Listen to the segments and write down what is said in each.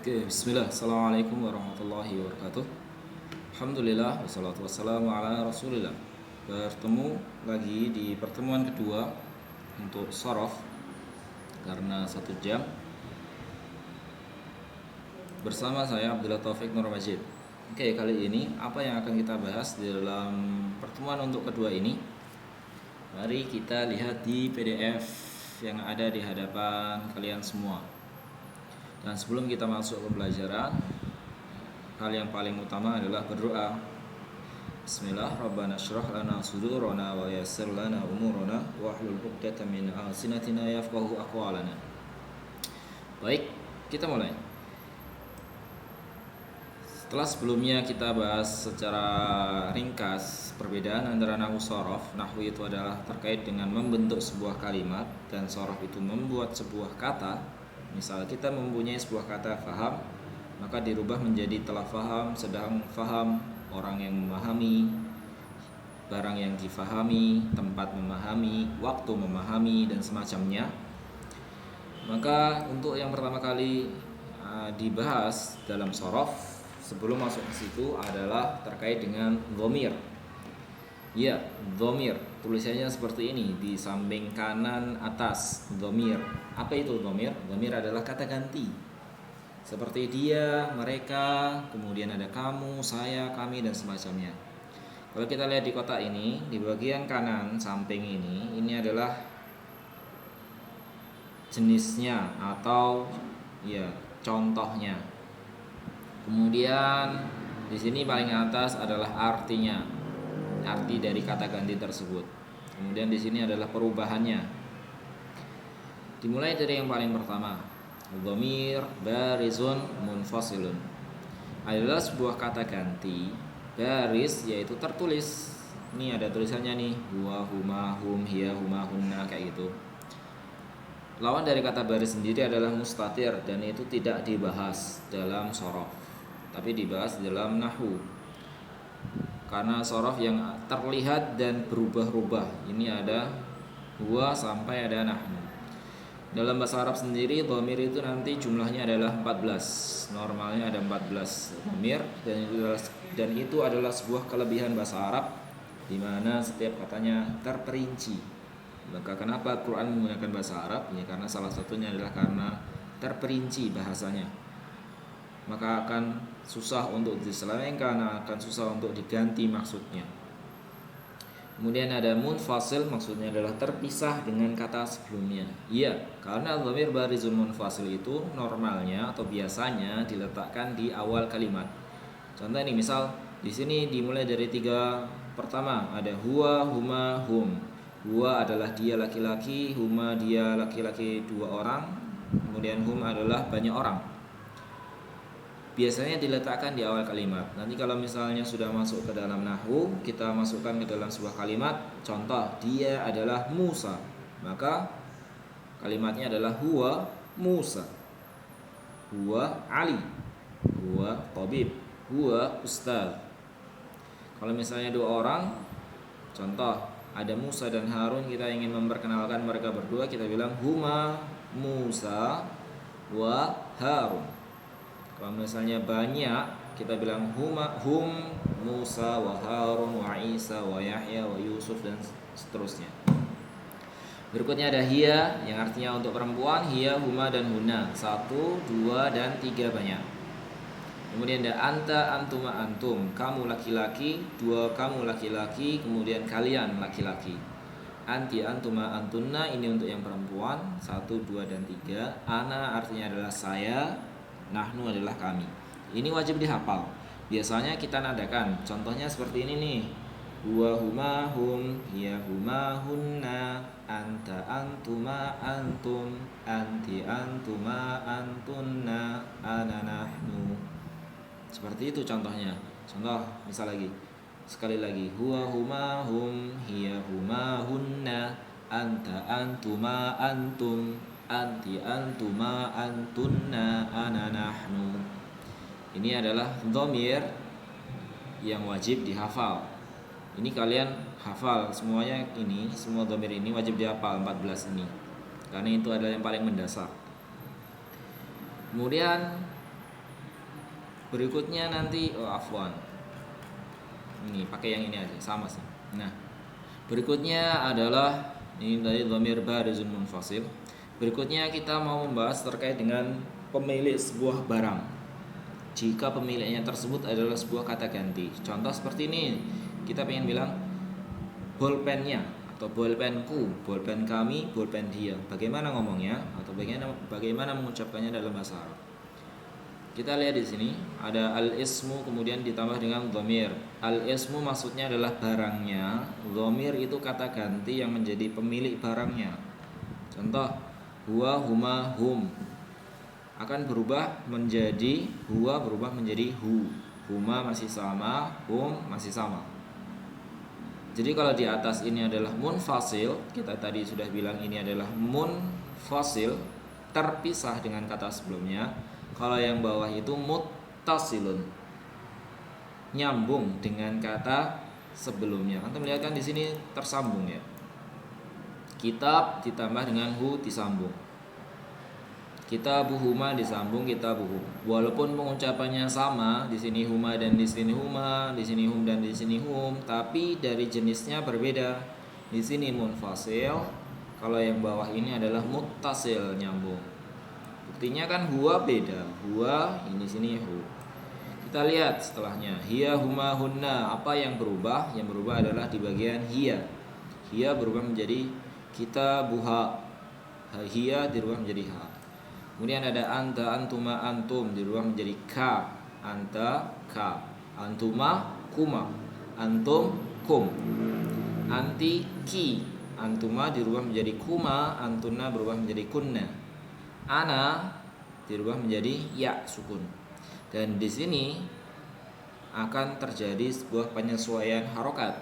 Oke, bismillah. Assalamualaikum warahmatullahi wabarakatuh. Alhamdulillah, wassalatu wassalamu ala rasulillah. Bertemu lagi di pertemuan kedua untuk sorof karena 1 jam bersama saya Abdullah Taufik Nur Majid. Oke, kali ini apa yang akan kita bahas di dalam pertemuan untuk kedua ini? Mari kita lihat di PDF yang ada di hadapan kalian semua. Dan sebelum kita masuk ke pelajaran, hal yang paling utama adalah berdoa. Bismillah, Rabbana syrah lana sudurana wa yassir lana umurana wahlul 'uqdatam min alsinatina yafqahu aqwalana. Baik, kita mulai. Setelah sebelumnya kita bahas secara ringkas perbedaan antara nahwu sorof. Nahwu itu adalah terkait dengan membentuk sebuah kalimat, dan sorof itu membuat sebuah kata. Misal kita mempunyai sebuah kata faham, maka dirubah menjadi telah faham, sedang faham, orang yang memahami, barang yang difahami, tempat memahami, waktu memahami, dan semacamnya. Maka untuk yang pertama kali dibahas dalam sorof sebelum masuk ke situ adalah terkait dengan dhamir. Ya, dhamir. Tulisannya seperti ini di samping kanan atas, dhamir. Apa itu dhamir? Dhamir adalah kata ganti. Seperti dia, mereka, kemudian ada kamu, saya, kami, dan semacamnya. Kalau kita lihat di kotak ini, di bagian kanan samping ini adalah jenisnya atau ya contohnya. Kemudian di sini paling atas adalah artinya, arti dari kata ganti tersebut. Kemudian di sini adalah perubahannya. Dimulai dari yang paling pertama, dhamir barizun munfasilun adalah sebuah kata ganti. Baris yaitu tertulis. Ini ada tulisannya nih, huwa, huma, hum, hiya, huma, hunna, kayak gitu. Lawan dari kata baris sendiri adalah mustatir, dan itu tidak dibahas dalam sorof, tapi dibahas dalam nahwu. Karena sorof yang terlihat dan berubah-ubah, ini ada huwa sampai ada nahnu. Dalam bahasa Arab sendiri, dhamir itu nanti jumlahnya adalah 14. Normalnya ada 14 dhamir, dan itu adalah sebuah kelebihan bahasa Arab, di mana setiap katanya terperinci. Maka kenapa Quran menggunakan bahasa Arab? Ya karena salah satunya adalah karena terperinci bahasanya. Maka akan susah untuk diselewengkan, akan susah untuk diganti maksudnya. Kemudian ada munfasil, maksudnya adalah terpisah dengan kata sebelumnya. Iya, karena dhamir barizun munfasil itu normalnya atau biasanya diletakkan di awal kalimat. Contoh ini, misal di sini dimulai dari 3 pertama, ada huwa, huma, hum. Huwa adalah dia laki-laki, huma dia laki-laki 2 orang, kemudian hum adalah banyak orang. Biasanya diletakkan di awal kalimat. Nanti kalau misalnya sudah masuk ke dalam nahwu, kita masukkan ke dalam sebuah kalimat. Contoh, dia adalah Musa, maka kalimatnya adalah huwa Musa, huwa Ali, huwa tabib, huwa ustaz. Kalau misalnya 2 orang, contoh ada Musa dan Harun, kita ingin memperkenalkan mereka berdua, kita bilang huma Musa wa Harun. Kalau misalnya banyak, kita bilang hum Musa wa Harun wa Isa wa Yahya wa Yusuf, dan seterusnya. Berikutnya ada hiya, yang artinya untuk perempuan, hiya, huma, dan hunna. 1, 2, dan 3 banyak. Kemudian ada anta, antuma, antum, kamu laki-laki, 2 kamu laki-laki, kemudian kalian laki-laki. Anti, antuma, antunna, ini untuk yang perempuan, 1, 2, dan 3. Ana artinya adalah saya, nahnu adalah kami. Ini wajib dihafal. Biasanya kita nadakan. Contohnya seperti ini nih. Huwa huma hum, hiya huma hunna, anta antuma antum, anti antuma antunna, ana nahnu. Seperti itu contohnya. Contoh misal lagi. Sekali lagi. Huwa huma hum, hiya huma hunna, anta antuma antum, anti antuma antunna, ana nahnu. Ini adalah dhamir yang wajib dihafal. Ini kalian hafal semuanya, ini semua dhamir ini wajib dihafal 14 ini, karena itu adalah yang paling mendasar. Kemudian Berikutnya nanti afwan. Ini pakai yang ini aja, sama sih. Nah, berikutnya adalah ini dari dhamir barizun munfasil. Berikutnya kita mau membahas terkait dengan pemilik sebuah barang. Jika pemiliknya tersebut adalah sebuah kata ganti. Contoh seperti ini. Kita pengen bilang bolpennya atau bolpenku, bolpen kami, bolpen dia. Bagaimana ngomongnya atau bagaimana mengucapkannya dalam bahasa Arab? Kita lihat di sini ada al-ismu kemudian ditambah dengan dhamir. Al-ismu maksudnya adalah barangnya, dhamir itu kata ganti yang menjadi pemilik barangnya. Contoh, huwa, huma, hum akan berubah menjadi huwa berubah menjadi hu. Huma masih sama, hum masih sama. Jadi kalau di atas ini adalah munfasil, kita tadi sudah bilang ini adalah munfasil, terpisah dengan kata sebelumnya. Kalau yang bawah itu muttasilun, nyambung dengan kata sebelumnya. Anda melihat kan di sini tersambung ya. Kitab ditambah dengan hu disambung. Kitabuhuma disambung kitabuhum. Walaupun pengucapannya sama, di sini huma dan di sini huma, di sini hum dan di sini hum, tapi dari jenisnya berbeda. Di sini munfasil, kalau yang bawah ini adalah muttasil, nyambung. Buktinya kan huwa beda, huwa ini sini hu. Kita lihat setelahnya, hiya huma hunna. Apa yang berubah? Yang berubah adalah di bagian hiya. Hiya berubah menjadi kitabuha. Hiya dirubah menjadi ha. Kemudian ada anta, antuma, antum dirubah menjadi ka. Anta, ka. Antuma, kuma. Antum, kum. Anti, ki. Antuma dirubah menjadi kuma. Antuna berubah menjadi kunna. Ana dirubah menjadi ya sukun. Dan di sini akan terjadi sebuah penyesuaian harokat.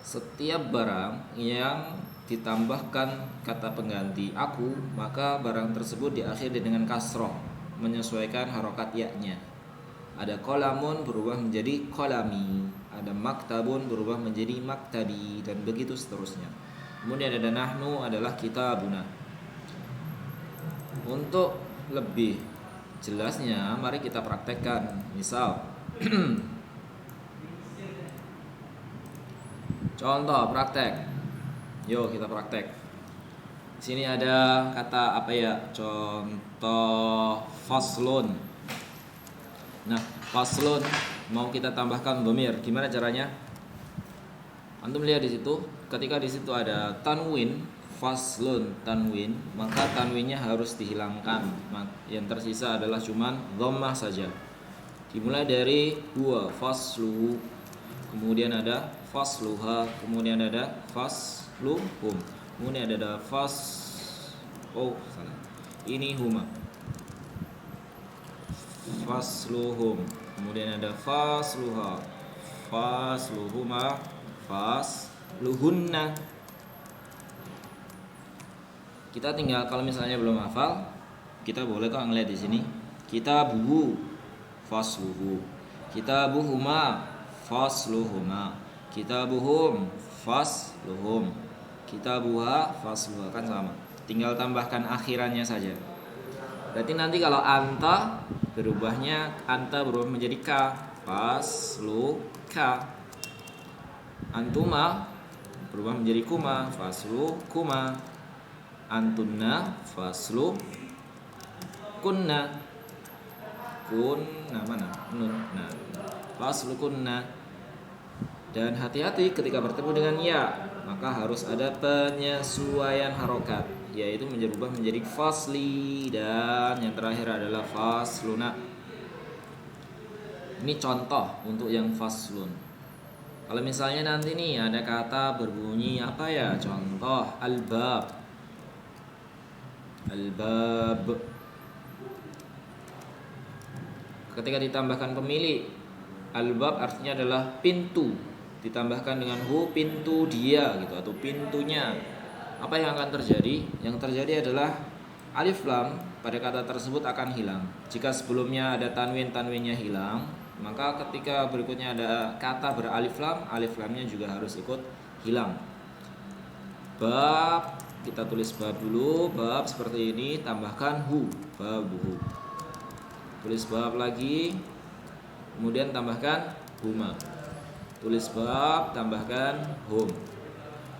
Setiap barang yang ditambahkan kata pengganti aku, maka barang tersebut diakhiri dengan kasroh, menyesuaikan harokat ya-nya. Ada kolamun berubah menjadi kolami, ada maktabun berubah menjadi maktabi, dan begitu seterusnya. Kemudian ada nahnu adalah kitabuna. Untuk lebih jelasnya, mari kita praktekkan. Misal, contoh praktek. Yuk kita praktek. Di sini ada kata apa ya? Contoh faslun. Nah, faslun mau kita tambahkan dhamir. Gimana caranya? Antum lihat di situ, ketika di situ ada tanwin, faslun tanwin, maka tanwinnya harus dihilangkan. Yang tersisa adalah cuman dhammah saja. Dimulai dari huwa faslu, kemudian ada fasluha, kemudian ada fasluhum, kemudian ada salah. Ini huma. Fasluhum, kemudian ada fasluha, fasluhuma, fasluhunna. Kita tinggal kalau misalnya belum hafal, kita boleh kok ngeliat di sini. Kitabuhu fasluhu, kitabuhuma fasluhuma, kitabuhum fasluhum, kitabuha fasluha, kan sama. Tinggal tambahkan akhirannya saja. Berarti nanti kalau anta berubah menjadi ka, fasluka. Antuma berubah menjadi kuma, faslukuma. Antunna faslu kunna. Kunna mana? Nun. Nah, faslu kunna. Dan hati-hati ketika bertemu dengan ya, maka harus ada penyesuaian harokat, yaitu berubah menjadi fasli, dan yang terakhir adalah fasluna. Ini contoh untuk yang faslun. Kalau misalnya nanti nih ada kata berbunyi apa ya? Contoh albab. Al-bab. Ketika ditambahkan pemilik, al-bab artinya adalah pintu, ditambahkan dengan hu, pintu dia gitu, atau pintunya. Apa yang akan terjadi? Yang terjadi adalah alif lam pada kata tersebut akan hilang. Jika sebelumnya ada tanwinnya hilang, maka ketika berikutnya ada kata beralif lamnya juga harus ikut hilang. Bab, kita tulis bab dulu, bab seperti ini, tambahkan hu, babuhu. tulis bab lagi, kemudian tambahkan huma. Tulis bab tambahkan hum.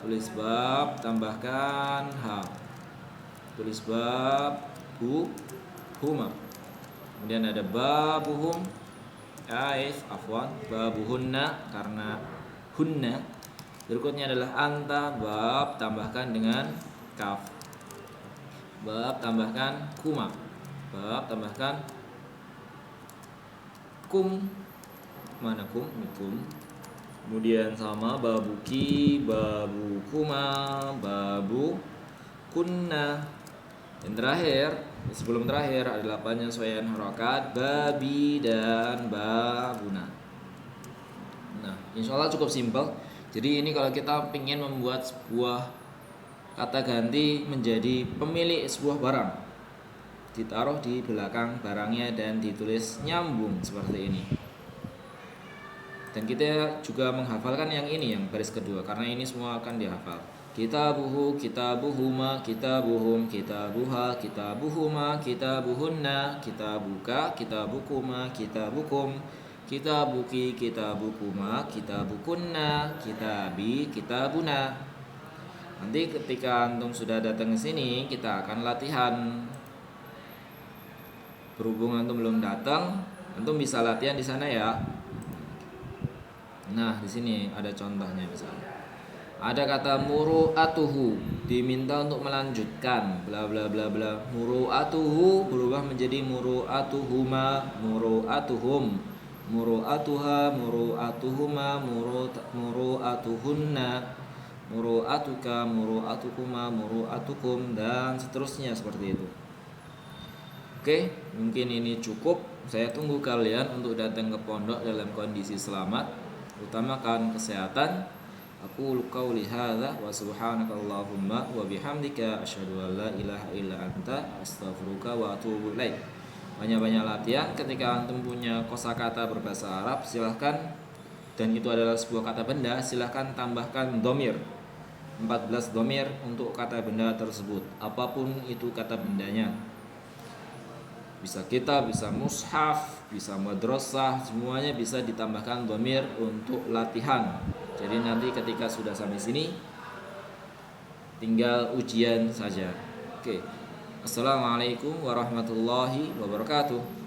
Tulis bab tambahkan ha. Tulis bab huma. Kemudian ada babuhum, babuhunna karena hunna. Berikutnya adalah anta, bab tambahkan dengan kaf. Bab tambahkan kuma. Bab tambahkan kum. Mana kum? Kum. Kemudian sama babuki, babukuma, babu kunna. Dan terakhir, sebelum terakhir adalah penyesuaian harokat babi dan babuna. Nah, insya Allah cukup simpel. Jadi ini kalau kita ingin membuat sebuah kata ganti menjadi pemilik sebuah barang, ditaruh di belakang barangnya dan ditulis nyambung seperti ini. Dan kita juga menghafalkan yang ini, yang baris kedua, karena ini semua akan dihafal. Kitabuhu, kitabuhuma, kitabuhum, kitabuha, kitabuhuma, kitabuhunna, kitabuka, kitabukuma, kitabukum, kitabuki, kitabukuma, kitabukunna, kitabi, kitabuna. Nanti ketika antum sudah datang ke sini, kita akan latihan. Berhubung antum belum datang, antum bisa latihan di sana ya. Nah, di sini ada contohnya misalnya. Ada kata muru'atuhu, diminta untuk melanjutkan bla bla bla bla. Muru'atuhu berubah menjadi muru'atuhuma, muru'atuhum, muru'atuha, muru'atuhuma, muru'atuhunna, muru'atuka, muru'atukuma, muru'atukum, dan seterusnya seperti itu. Oke, mungkin ini cukup. Saya tunggu kalian untuk datang ke pondok dalam kondisi selamat, utamakan kesehatan. Aku qauli hadza wa subhanaka Allahumma wa bihamdika asyhadu an la ilaha illa anta astaghfiruka wa atubu ilaik. Banyak-banyak latihan. Ketika antum punya kosakata berbahasa Arab, silahkan, dan itu adalah sebuah kata benda, silahkan tambahkan dhamir. 14 dhamir untuk kata benda tersebut, apapun itu kata bendanya. Bisa kitab, bisa mushaf, bisa madrasah, semuanya bisa ditambahkan dhamir untuk latihan. Jadi nanti ketika sudah sampai sini tinggal ujian saja. Oke. Assalamualaikum warahmatullahi wabarakatuh.